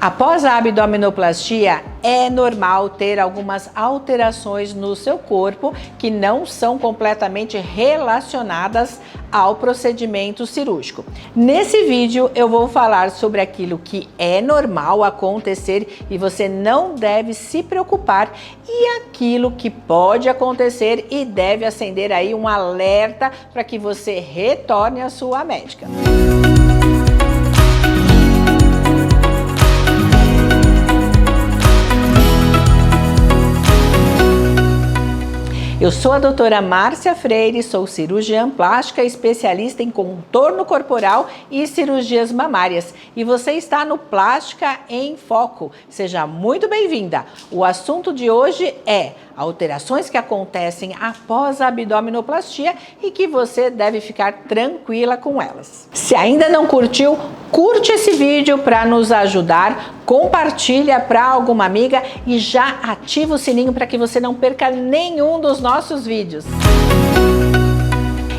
Após a abdominoplastia, é normal ter algumas alterações no seu corpo que não são completamente relacionadas ao procedimento cirúrgico. Nesse vídeo eu vou falar sobre aquilo que é normal acontecer e você não deve se preocupar e aquilo que pode acontecer e deve acender aí um alerta para que você retorne à sua médica. Eu sou a doutora Márcia Freire, sou cirurgiã plástica especialista em contorno corporal e cirurgias mamárias. E você está no Plástica em Foco. Seja muito bem-vinda. O assunto de hoje é alterações que acontecem após a abdominoplastia e que você deve ficar tranquila com elas. Se ainda não curtiu, curte esse vídeo para nos ajudar, compartilha para alguma amiga e já ativa o sininho para que você não perca nenhum dos nossos vídeos.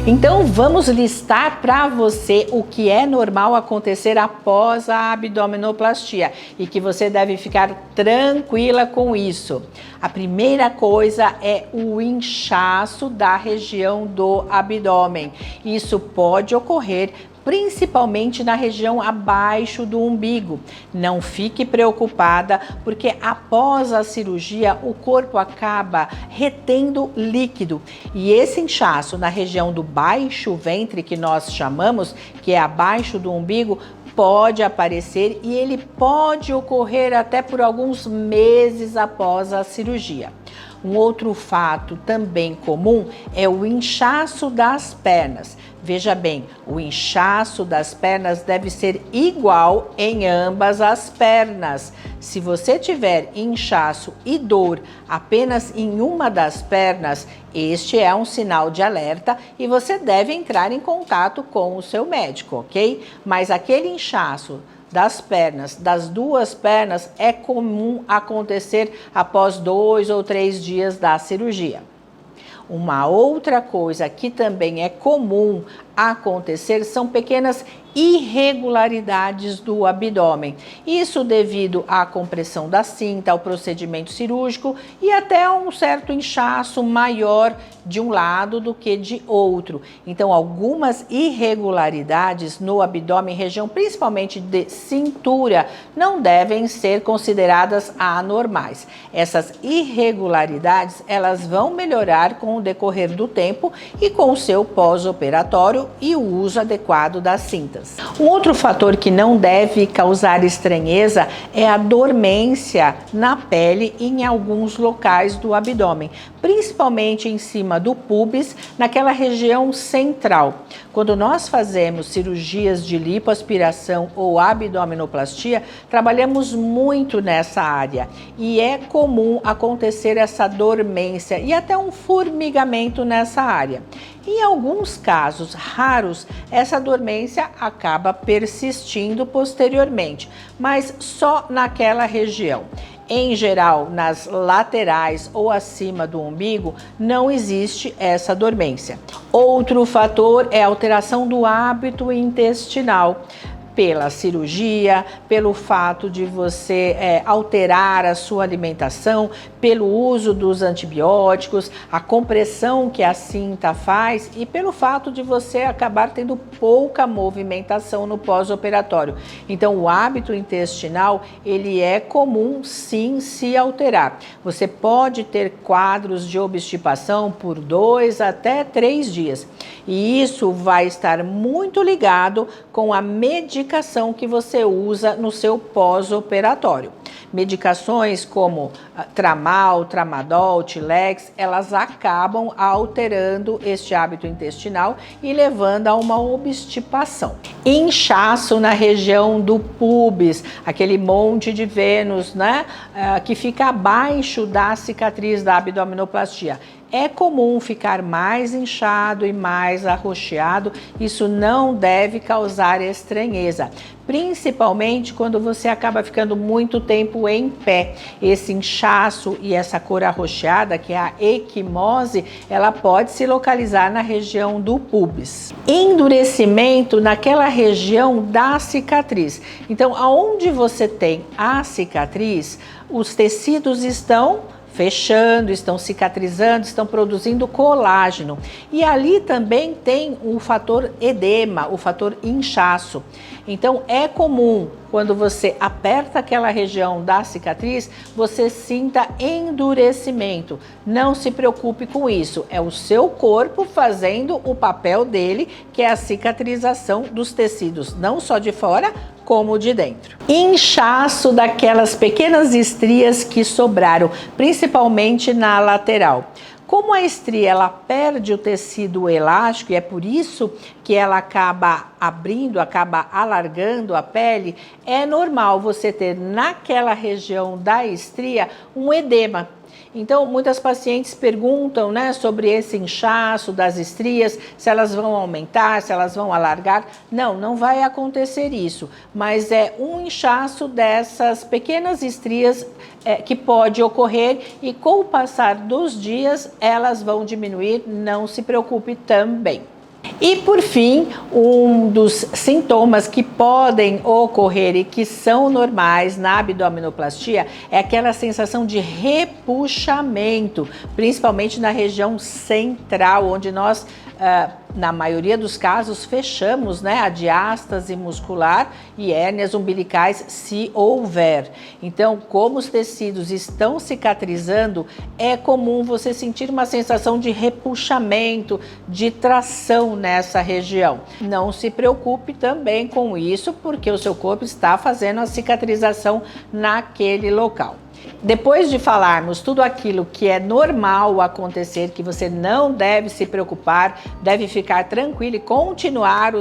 Então vamos listar para você o que é normal acontecer após a abdominoplastia e que você deve ficar tranquila com isso. A primeira coisa é o inchaço da região do abdômen. Isso pode ocorrer principalmente na região abaixo do umbigo. Não fique preocupada, porque após a cirurgia o corpo acaba retendo líquido e esse inchaço na região do baixo ventre, que nós chamamos, que é abaixo do umbigo, pode aparecer e ele pode ocorrer até por alguns meses após a cirurgia. Um outro fato também comum é o inchaço das pernas. Veja bem, o inchaço das pernas deve ser igual em ambas as pernas. Se você tiver inchaço e dor apenas em uma das pernas, este é um sinal de alerta e você deve entrar em contato com o seu médico, ok? Mas aquele inchaço das pernas, das duas pernas, é comum acontecer após 2 ou 3 dias da cirurgia. Uma outra coisa que também é comum acontecer são pequenas irregularidades do abdômen. Isso devido à compressão da cinta, ao procedimento cirúrgico e até a um certo inchaço maior de um lado do que de outro. Então, algumas irregularidades no abdômen, região principalmente de cintura, não devem ser consideradas anormais. Essas irregularidades, elas vão melhorar com o decorrer do tempo e com o seu pós-operatório e o uso adequado das cintas. Um outro fator que não deve causar estranheza é a dormência na pele em alguns locais do abdômen, principalmente em cima do púbis, naquela região central. Quando nós fazemos cirurgias de lipoaspiração ou abdominoplastia, trabalhamos muito nessa área e é comum acontecer essa dormência e até um formigamento nessa área. Em alguns casos raros, essa dormência acaba persistindo posteriormente, mas só naquela região. Em geral, nas laterais ou acima do umbigo, não existe essa dormência. Outro fator é a alteração do hábito intestinal. Pela cirurgia, pelo fato de você alterar a sua alimentação, pelo uso dos antibióticos, a compressão que a cinta faz e pelo fato de você acabar tendo pouca movimentação no pós-operatório. Então, o hábito intestinal, ele é comum sim se alterar. Você pode ter quadros de obstipação por 2 até 3 dias. E isso vai estar muito ligado com a medicação que você usa no seu pós-operatório. Medicações como Tramal, Tramadol, Tilex, elas acabam alterando este hábito intestinal e levando a uma obstipação. Inchaço na região do púbis, aquele monte de Vênus, né, que fica abaixo da cicatriz da abdominoplastia. é comum ficar mais inchado e mais arroxeado. Isso não deve causar estranheza, principalmente quando você acaba ficando muito tempo em pé. Esse inchaço e essa cor arroxeada, que é a equimose, ela pode se localizar na região do pubis. Endurecimento naquela região da cicatriz. Então, aonde você tem a cicatriz, os tecidos estão fechando, estão cicatrizando, estão produzindo colágeno. E ali também tem o fator edema, o fator inchaço. Então é comum, quando você aperta aquela região da cicatriz, você sinta endurecimento. Não se preocupe com isso, é o seu corpo fazendo o papel dele, que é a cicatrização dos tecidos, não só de fora, como de dentro. Inchaço daquelas pequenas estrias que sobraram, principalmente na lateral. Como a estria ela perde o tecido elástico e é por isso que ela acaba abrindo, acaba alargando a pele, é normal você ter naquela região da estria um edema. Então, muitas pacientes perguntam, né, sobre esse inchaço das estrias, se elas vão aumentar, se elas vão alargar. Não, não vai acontecer isso, mas é um inchaço dessas pequenas estrias que pode ocorrer e com o passar dos dias elas vão diminuir, não se preocupe também. E por fim, um dos sintomas que podem ocorrer e que são normais na abdominoplastia é aquela sensação de repuxamento, principalmente na região central, onde nós, na maioria dos casos, fechamos, né, a diástase muscular e hérnias umbilicais, se houver. Então, como os tecidos estão cicatrizando, é comum você sentir uma sensação de repuxamento, de tração nessa região. Não se preocupe também com isso, porque o seu corpo está fazendo a cicatrização naquele local. Depois de falarmos tudo aquilo que é normal acontecer, que você não deve se preocupar, deve ficar tranquilo e continuar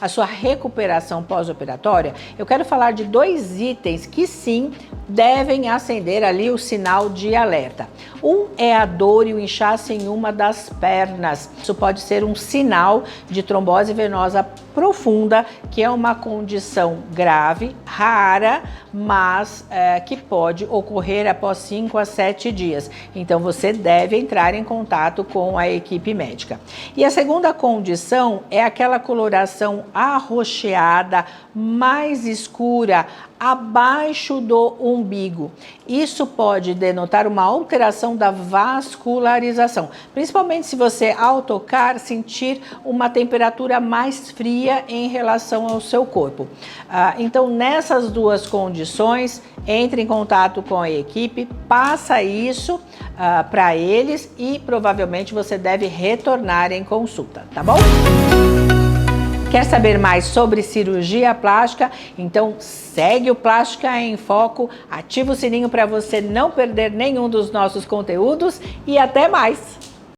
a sua recuperação pós-operatória, eu quero falar de 2 itens que sim devem acender ali o sinal de alerta. Um é a dor e o inchaço em uma das pernas. Isso pode ser um sinal de trombose venosa profunda, que é uma condição grave, rara, mas que pode ocorrer após 5 a 7 dias. Então você deve entrar em contato com a equipe médica. E a segunda condição é aquela coloração arroxeada, mais escura, abaixo do umbigo. Isso pode denotar uma alteração da vascularização, principalmente se você, ao tocar, sentir uma temperatura mais fria em relação ao seu corpo. Então, nessas 2 condições, entre em contato com a equipe, passa isso para eles e provavelmente você deve retornar em consulta, tá bom? Quer saber mais sobre cirurgia plástica? Então segue o Plástica em Foco, ativa o sininho para você não perder nenhum dos nossos conteúdos e até mais!